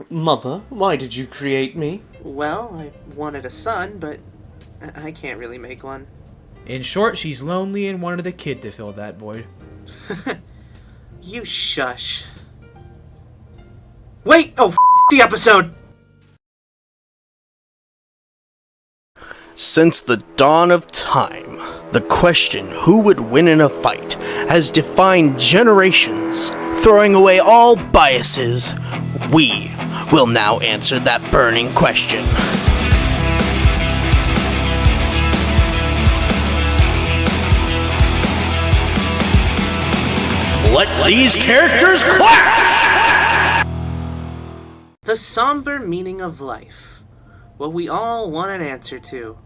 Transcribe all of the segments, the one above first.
Mother, why did you create me? Well, I wanted a son, but I can't really make one. In short, she's lonely and wanted a kid to fill that void. You shush. Wait! Oh, the episode! Since the dawn of time, the question who would win in a fight has defined generations. Throwing away all biases, we will now answer that burning question. Let these characters clash! The somber meaning of life. What we all want an answer to.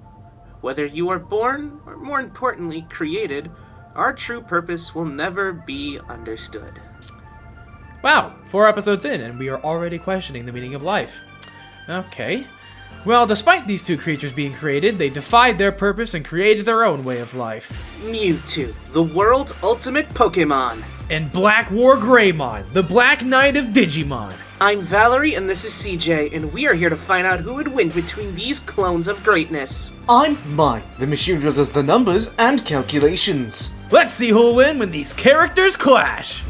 Whether you are born, or more importantly, created, our true purpose will never be understood. Wow, 4 episodes in, and we are already questioning the meaning of life. Okay. Well, despite these two creatures being created, they defied their purpose and created their own way of life. Mewtwo, the world's ultimate Pokemon. And Black Wargreymon, the Black Knight of Digimon. I'm Valerie, and this is CJ, and we are here to find out who would win between these clones of greatness. I'm M.I.N.E, the machine who does the numbers and calculations. Let's see who'll win when these characters clash!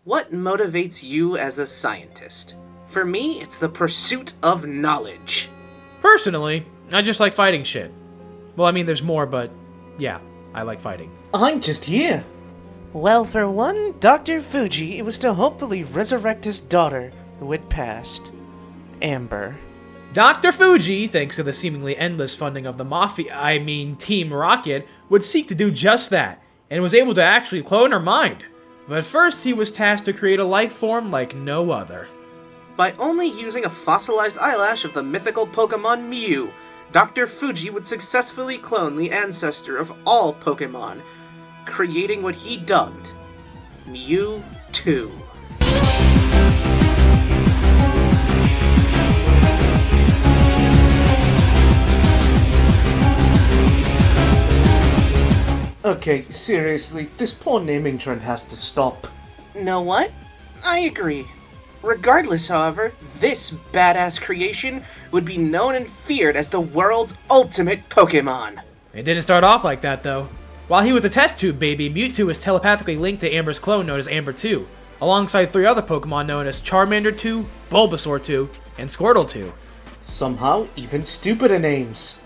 What motivates you as a scientist? For me, it's the pursuit of knowledge. Personally, I just like fighting shit. Well, I mean, there's more, but yeah, I like fighting. I'm just here. Well, for one, Dr. Fuji, it was to hopefully resurrect his daughter, who had passed. Amber. Dr. Fuji, thanks to the seemingly endless funding of the Team Rocket, would seek to do just that, and was able to actually clone her mind. But first, he was tasked to create a life form like no other. By only using a fossilized eyelash of the mythical Pokemon Mew, Dr. Fuji would successfully clone the ancestor of all Pokemon, creating what he dubbed Mewtwo. Okay, seriously, this poor naming trend has to stop. Know what? I agree. Regardless, however, this badass creation would be known and feared as the world's ultimate Pokemon. It didn't start off like that, though. While he was a test tube baby, Mewtwo was telepathically linked to Amber's clone known as Amber 2, alongside 3 other Pokemon known as Charmander 2, Bulbasaur 2, and Squirtle 2. Somehow, even stupider names.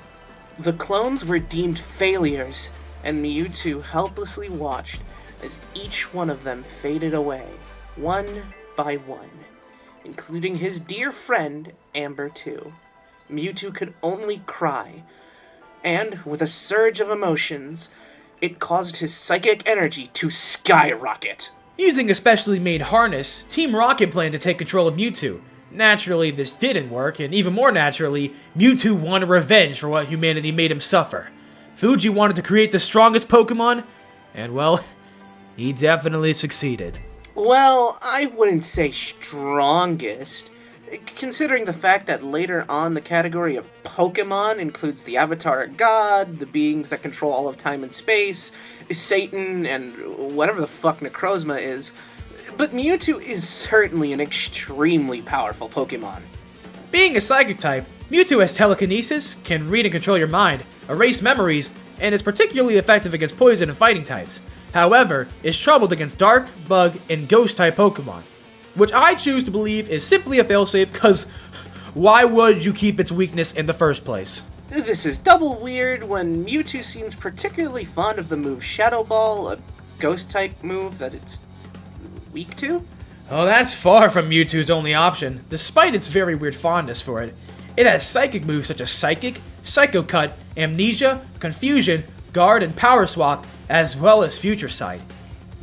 The clones were deemed failures, and Mewtwo helplessly watched as each one of them faded away, one by one, including his dear friend, Amber 2. Mewtwo could only cry, and with a surge of emotions, it caused his psychic energy to skyrocket. Using a specially made harness, Team Rocket planned to take control of Mewtwo. Naturally, this didn't work, and even more naturally, Mewtwo wanted revenge for what humanity made him suffer. Fuji wanted to create the strongest Pokemon, and well, he definitely succeeded. Well, I wouldn't say strongest, considering the fact that later on the category of Pokemon includes the Avatar of God, the beings that control all of time and space, Satan, and whatever the fuck Necrozma is. But Mewtwo is certainly an extremely powerful Pokemon. Being a psychic type, Mewtwo has telekinesis, can read and control your mind, erase memories, and is particularly effective against poison and fighting types. However, is troubled against dark, bug, and ghost type Pokemon, which I choose to believe is simply a failsafe, cause why would you keep its weakness in the first place? This is double weird when Mewtwo seems particularly fond of the move Shadow Ball, a ghost type move that it's weak to. Oh, that's far from Mewtwo's only option, despite its very weird fondness for it. It has psychic moves such as Psychic, Psycho Cut, Amnesia, Confusion, Guard, and Power Swap, as well as Future Sight.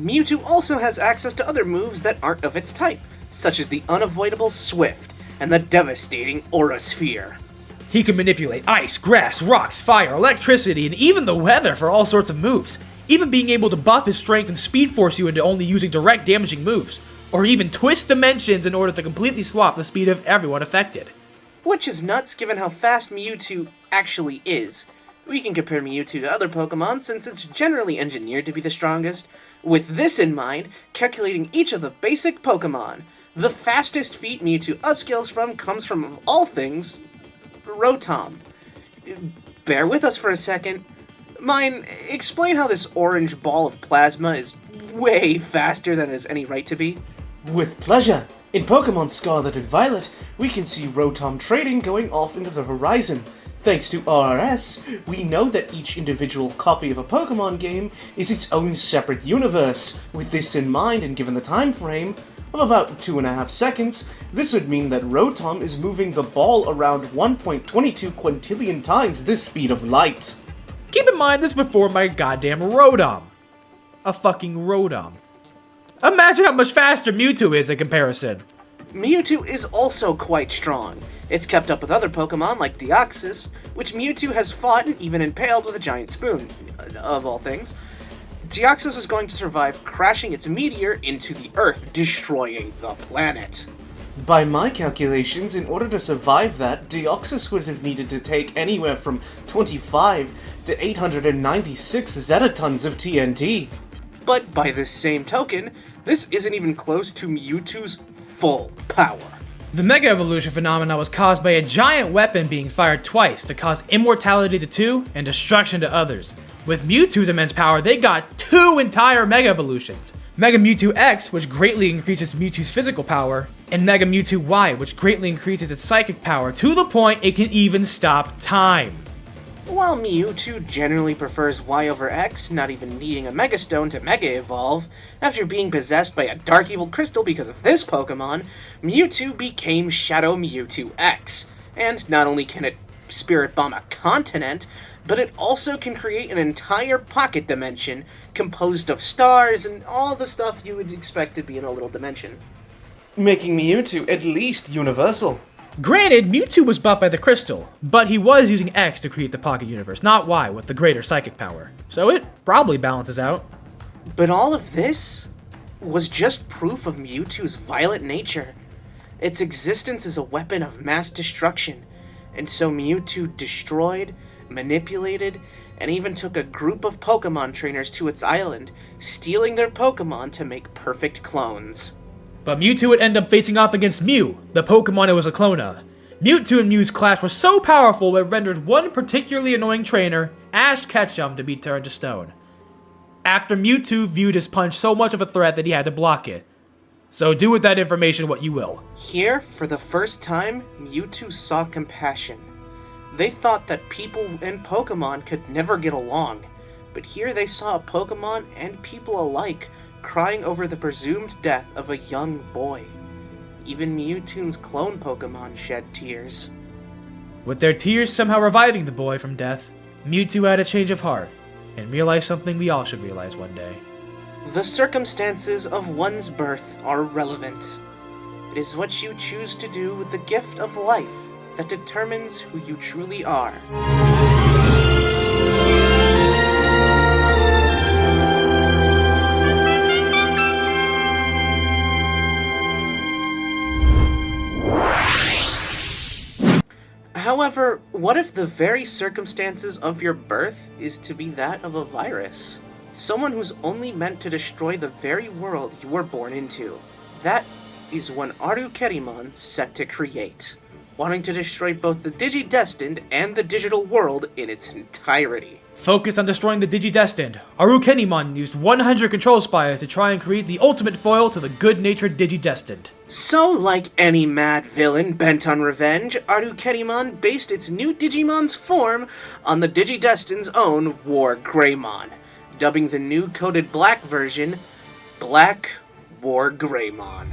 Mewtwo also has access to other moves that aren't of its type, such as the unavoidable Swift and the devastating Aura Sphere. He can manipulate ice, grass, rocks, fire, electricity, and even the weather for all sorts of moves, even being able to buff his strength and speed force you into only using direct damaging moves, or even twist dimensions in order to completely swap the speed of everyone affected. Which is nuts given how fast Mewtwo actually is. We can compare Mewtwo to other Pokemon since it's generally engineered to be the strongest. With this in mind, calculating each of the basic Pokemon. The fastest feat Mewtwo upscales from comes from, of all things, Rotom. Bear with us for a second. M.I.N.E, explain how this orange ball of plasma is way faster than it has any right to be. With pleasure. In Pokemon Scarlet and Violet, we can see Rotom trading going off into the horizon. Thanks to RRS, we know that each individual copy of a Pokemon game is its own separate universe. With this in mind, and given the time frame of about 2.5 seconds, this would mean that Rotom is moving the ball around 1.22 quintillion times the speed of light. Keep in mind this before my goddamn Rotom. A fucking Rotom. Imagine how much faster Mewtwo is in comparison. Mewtwo is also quite strong. It's kept up with other Pokemon like Deoxys, which Mewtwo has fought and even impaled with a giant spoon, of all things. Deoxys is going to survive crashing its meteor into the Earth, destroying the planet. By my calculations, in order to survive that, Deoxys would have needed to take anywhere from 25 to 896 zetatons of TNT. But by this same token, this isn't even close to Mewtwo's full power. The Mega Evolution phenomena was caused by a giant weapon being fired twice to cause immortality to two and destruction to others. With Mewtwo's immense power, they got 2 entire Mega Evolutions. Mega Mewtwo X, which greatly increases Mewtwo's physical power, and Mega Mewtwo Y, which greatly increases its psychic power to the point it can even stop time. While Mewtwo generally prefers Y over X, not even needing a Mega Stone to Mega Evolve, after being possessed by a Dark Evil Crystal because of this Pokemon, Mewtwo became Shadow Mewtwo X. And not only can it Spirit Bomb a continent, but it also can create an entire pocket dimension composed of stars and all the stuff you would expect to be in a little dimension. Making Mewtwo at least universal. Granted, Mewtwo was buffed by the crystal, but he was using X to create the Pocket Universe, not Y with the greater psychic power. So it probably balances out. But all of this was just proof of Mewtwo's violent nature. Its existence is a weapon of mass destruction, and so Mewtwo destroyed, manipulated, and even took a group of Pokemon trainers to its island, stealing their Pokemon to make perfect clones. But Mewtwo would end up facing off against Mew, the Pokemon it was a clone of. Mewtwo and Mew's clash was so powerful it rendered one particularly annoying trainer, Ash Ketchum, to be turned to stone. After Mewtwo viewed his punch so much of a threat that he had to block it. So do with that information what you will. Here, for the first time, Mewtwo saw compassion. They thought that people and Pokemon could never get along, but here they saw a Pokemon and people alike crying over the presumed death of a young boy. Even Mewtwo's clone Pokemon shed tears. With their tears somehow reviving the boy from death, Mewtwo had a change of heart, and realized something we all should realize one day. The circumstances of one's birth are relevant. It is what you choose to do with the gift of life that determines who you truly are. However, what if the very circumstances of your birth is to be that of a virus? Someone who's only meant to destroy the very world you were born into. That is one Wargreymon set to create, wanting to destroy both the Digidestined and the digital world in its entirety. Focused on destroying the Digidestined, Wargreymon used 100 control spires to try and create the ultimate foil to the good-natured Digidestined. So, like any mad villain bent on revenge, Wargreymon based its new Digimon's form on the Digidestined's own Wargreymon, dubbing the new coded black version Black Wargreymon.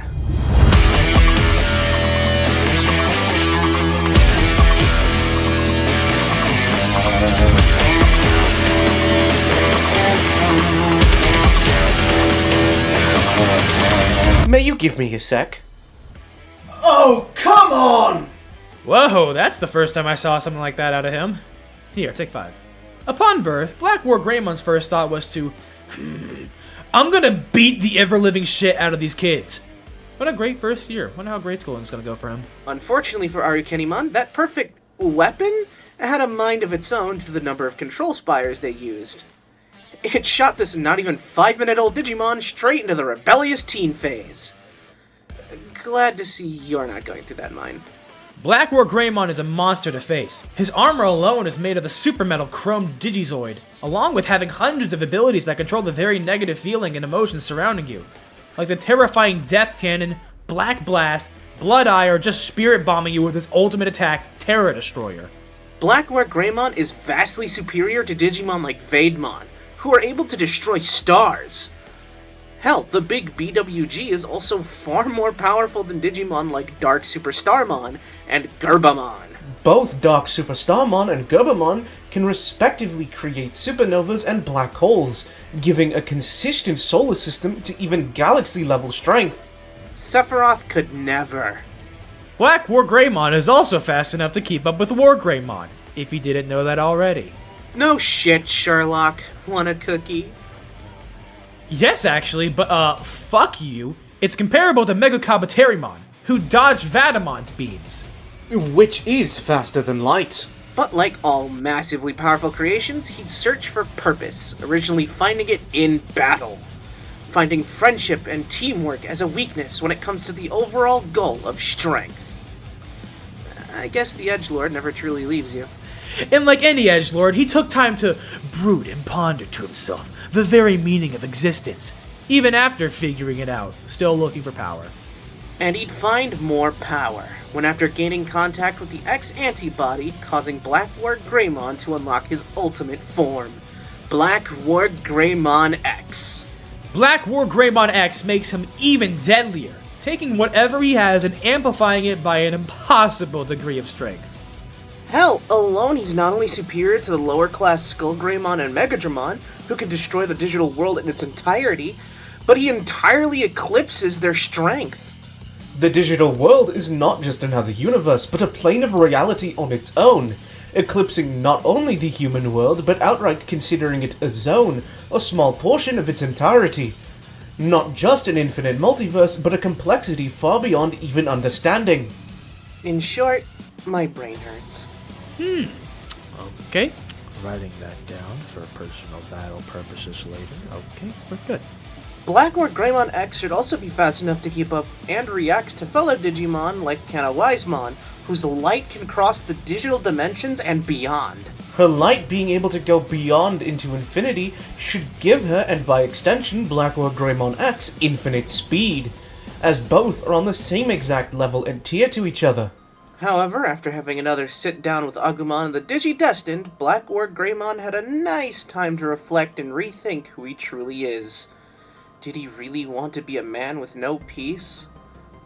May you give me a sec? Oh, come on! Whoa, that's the first time I saw something like that out of him. Here, take 5. Upon birth, Black Wargreymon's first thought was to, I'm gonna beat the ever-living shit out of these kids. What a great first year. Wonder how grade school is gonna go for him. Unfortunately for Wargreymon, that perfect weapon had a mind of its own due to the number of control spires they used. It shot this not even 5-minute-old Digimon straight into the rebellious teen phase. Glad to see you're not going through that mine. Black Wargreymon is a monster to face. His armor alone is made of the super metal chrome Digizoid, along with having hundreds of abilities that control the very negative feeling and emotions surrounding you, like the terrifying Death Cannon, Black Blast, Blood Eye, or just spirit bombing you with his ultimate attack, Terra Destroyer. Black Wargreymon is vastly superior to Digimon like Vademon, who are able to destroy stars. Hell, the big BWG is also far more powerful than Digimon like Dark Superstarmon and Gerbamon. Both Dark Superstarmon and Gerbamon can respectively create supernovas and black holes, giving a consistent solar system to even galaxy-level strength. Sephiroth could never. Black Wargreymon is also fast enough to keep up with Wargreymon, if you didn't know that already. No shit, Sherlock. Want a cookie? Yes, actually, but fuck you. It's comparable to Mega Kabuterimon, who dodged Vadamon's beams. Which is faster than light. But like all massively powerful creations, he'd search for purpose, originally finding it in battle. Finding friendship and teamwork as a weakness when it comes to the overall goal of strength. I guess the Edgelord never truly leaves you. And like any edgelord, he took time to brood and ponder to himself the very meaning of existence, even after figuring it out, still looking for power. And he'd find more power, when after gaining contact with the X-antibody, causing Black Wargreymon to unlock his ultimate form, Black Wargreymon X. Black Wargreymon X makes him even deadlier, taking whatever he has and amplifying it by an impossible degree of strength. Hell, alone he's not only superior to the lower-class Skullgreymon and Megadramon, who can destroy the digital world in its entirety, but he entirely eclipses their strength. The digital world is not just another universe, but a plane of reality on its own, eclipsing not only the human world, but outright considering it a zone, a small portion of its entirety. Not just an infinite multiverse, but a complexity far beyond even understanding. In short, my brain hurts. Okay, writing that down for personal battle purposes later. Okay, we're good. Black Wargreymon X should also be fast enough to keep up and react to fellow Digimon like KillaCJ, whose light can cross the digital dimensions and beyond. Her light being able to go beyond into infinity should give her, and by extension Black Wargreymon X, infinite speed, as both are on the same exact level and tier to each other. However, after having another sit-down with Agumon and the Digi-Destined, Black Wargreymon had a nice time to reflect and rethink who he truly is. Did he really want to be a man with no peace?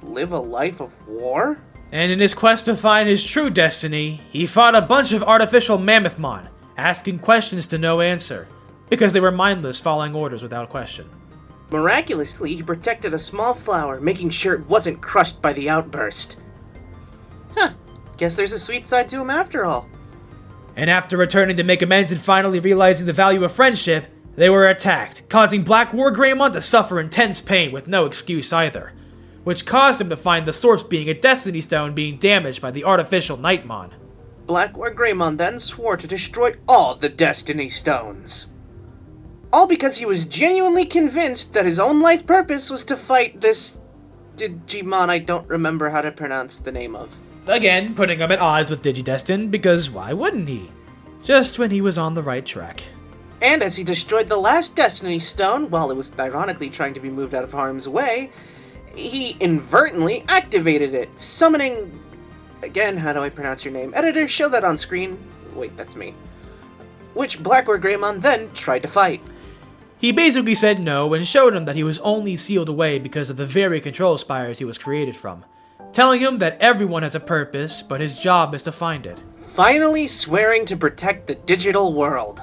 Live a life of war? And in his quest to find his true destiny, he fought a bunch of artificial Mammothmon, asking questions to no answer, because they were mindless, following orders without question. Miraculously, he protected a small flower, making sure it wasn't crushed by the outburst. Huh, guess there's a sweet side to him after all. And after returning to make amends and finally realizing the value of friendship, they were attacked, causing Black Wargreymon to suffer intense pain with no excuse either, which caused him to find the source being a Destiny Stone being damaged by the artificial Nightmon. Black Wargreymon then swore to destroy all the Destiny Stones. All because he was genuinely convinced that his own life purpose was to fight this Digimon I don't remember how to pronounce the name of. Again, putting him at odds with Digidestined, because why wouldn't he? Just when he was on the right track. And as he destroyed the last Destiny Stone, while it was ironically trying to be moved out of harm's way, he inadvertently activated it, summoning... Again, how do I pronounce your name? Editor, show that on screen. Wait, that's me. Which Black Wargreymon then tried to fight. He basically said no and showed him that he was only sealed away because of the very control spires he was created from, telling him that everyone has a purpose, but his job is to find it. Finally swearing to protect the digital world.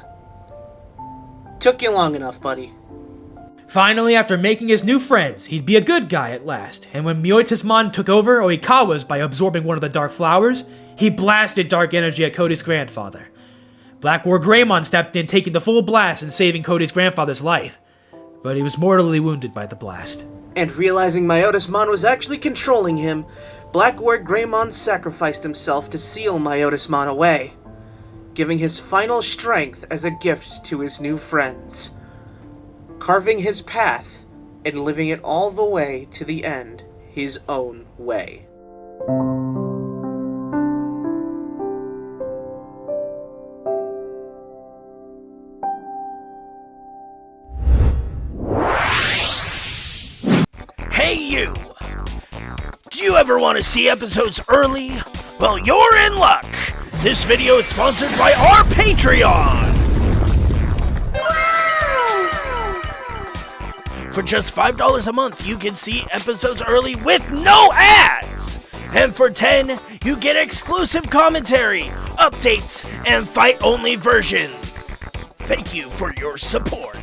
Took you long enough, buddy. Finally, after making his new friends, he'd be a good guy at last, and when Mewtwo took over Oikawa's by absorbing one of the dark flowers, he blasted dark energy at Cody's grandfather. Black Wargreymon stepped in, taking the full blast and saving Cody's grandfather's life, but he was mortally wounded by the blast. And realizing Mewtwo was actually controlling him, Black Wargreymon sacrificed himself to seal M.I.N.E away, giving his final strength as a gift to his new friends, carving his path and living it all the way to the end his own way. Hey you! Do you ever want to see episodes early? Well, you're in luck! This video is sponsored by our Patreon! For just $5 a month, you can see episodes early with no ads! And for $10, you get exclusive commentary, updates, and fight-only versions. Thank you for your support.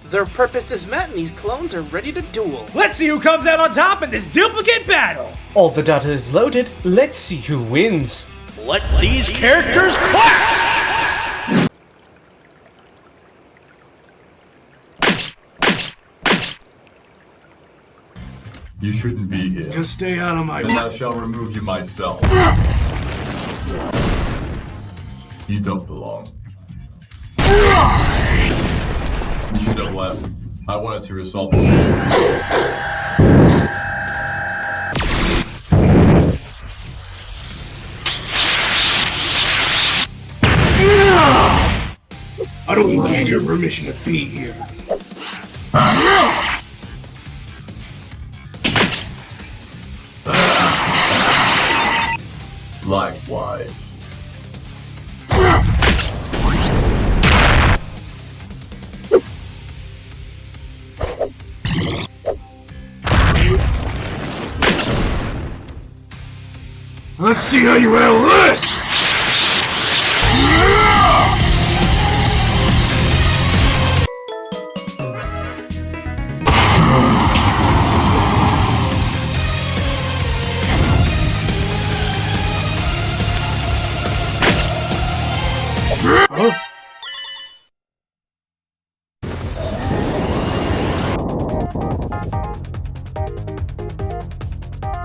Their purpose is met and these clones are ready to duel. Let's see who comes out on top in this duplicate battle! All the data is loaded. Let's see who wins. Let these characters clash! You shouldn't be here. Just stay out of my And I shall remove you myself. You don't belong. You should have left. I wanted to resolve this case. I don't need your permission to be here. Likewise. Let's see how you handle this!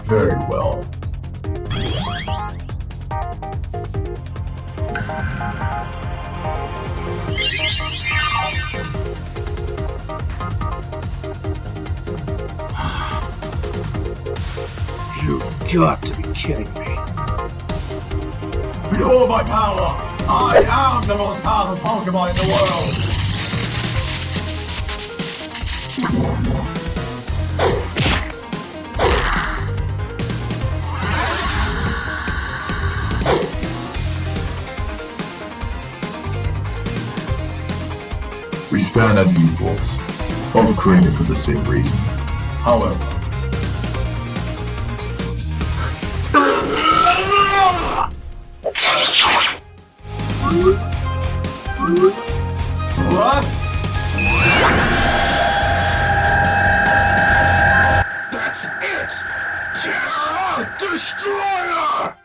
Very well. You've got to be kidding me. Behold my power! I am the most powerful Pokemon in the world! We stand as equals, both created for the same reason. However, what? That's it! Terra Destroyer!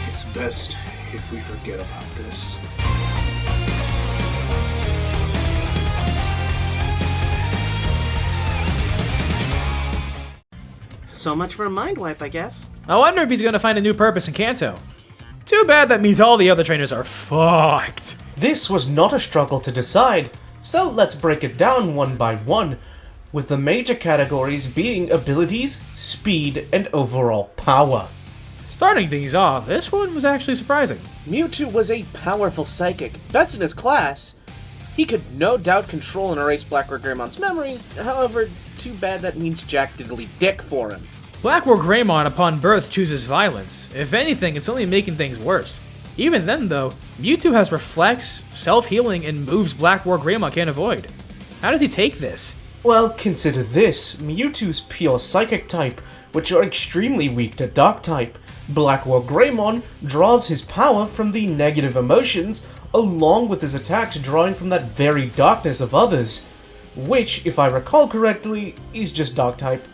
It's best if we forget about this. So much for a mind wipe, I guess. I wonder if he's gonna find a new purpose in Kanto. Too bad that means all the other trainers are fucked. This was not a struggle to decide, so let's break it down one by one, with the major categories being abilities, speed, and overall power. Starting things off, this one was actually surprising. Mewtwo was a powerful psychic, best in his class. He could no doubt control and erase Black Wargreymon's memories, however, too bad that means Jack Diddly Dick for him. Black Wargreymon upon birth chooses violence. If anything, it's only making things worse. Even then though, Mewtwo has Reflex, self-healing, and moves Black Wargreymon can't avoid. How does he take this? Well, consider this. Mewtwo's pure Psychic type, which are extremely weak to Dark type. Black Wargreymon draws his power from the negative emotions, along with his attacks drawing from that very darkness of others, which, if I recall correctly, is just Dark type.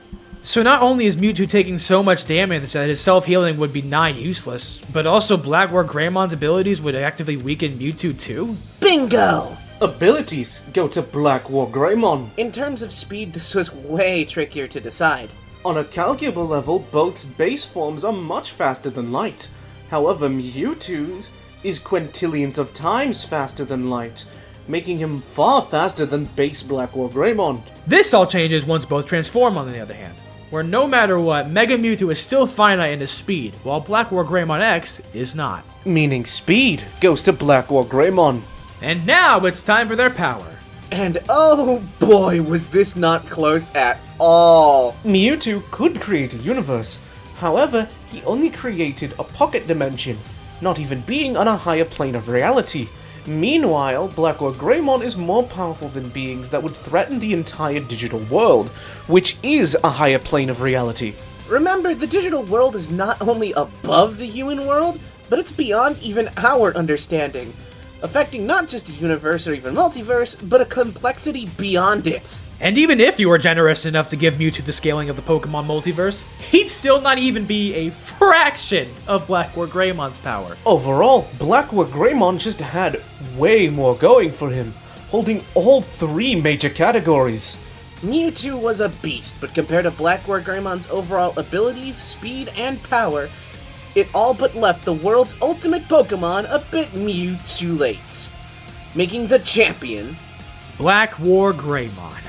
So not only is Mewtwo taking so much damage that his self-healing would be nigh useless, but also Black Wargremon's abilities would actively weaken Mewtwo too? Bingo! Abilities go to Black Wargreymon. In terms of speed, this was way trickier to decide. On a calculable level, both base forms are much faster than light. However, Mewtwo's is quintillions of times faster than light, making him far faster than base Black Wargreymon. This all changes once both transform, on the other hand, where no matter what, Mega Mewtwo is still finite in his speed, while Black Wargreymon X is not. Meaning speed goes to Black Wargreymon. And now it's time for their power. And oh boy, was this not close at all. Mewtwo could create a universe. However, he only created a pocket dimension, not even being on a higher plane of reality. Meanwhile, Black Wargreymon is more powerful than beings that would threaten the entire digital world, which is a higher plane of reality. Remember, the digital world is not only above the human world, but it's beyond even our understanding, affecting not just a universe or even multiverse, but a complexity beyond it. And even if you were generous enough to give Mewtwo the scaling of the Pokemon multiverse, he'd still not even be a fraction of Black Wargremon's power. Overall, Black Wargreymon just had way more going for him, holding all three major categories. Mewtwo was a beast, but compared to Black Wargremon's overall abilities, speed, and power, it all but left the world's ultimate Pokemon a bit too late, making the champion Black Wargreymon.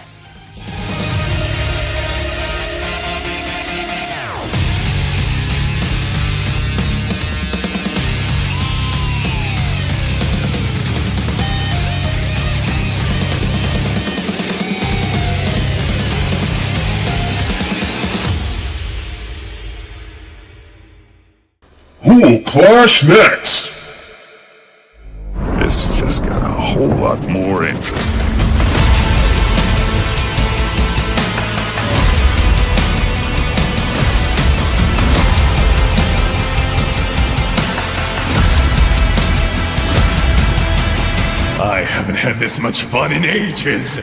Who will clash next? This just got a whole lot more interesting. I haven't had this much fun in ages.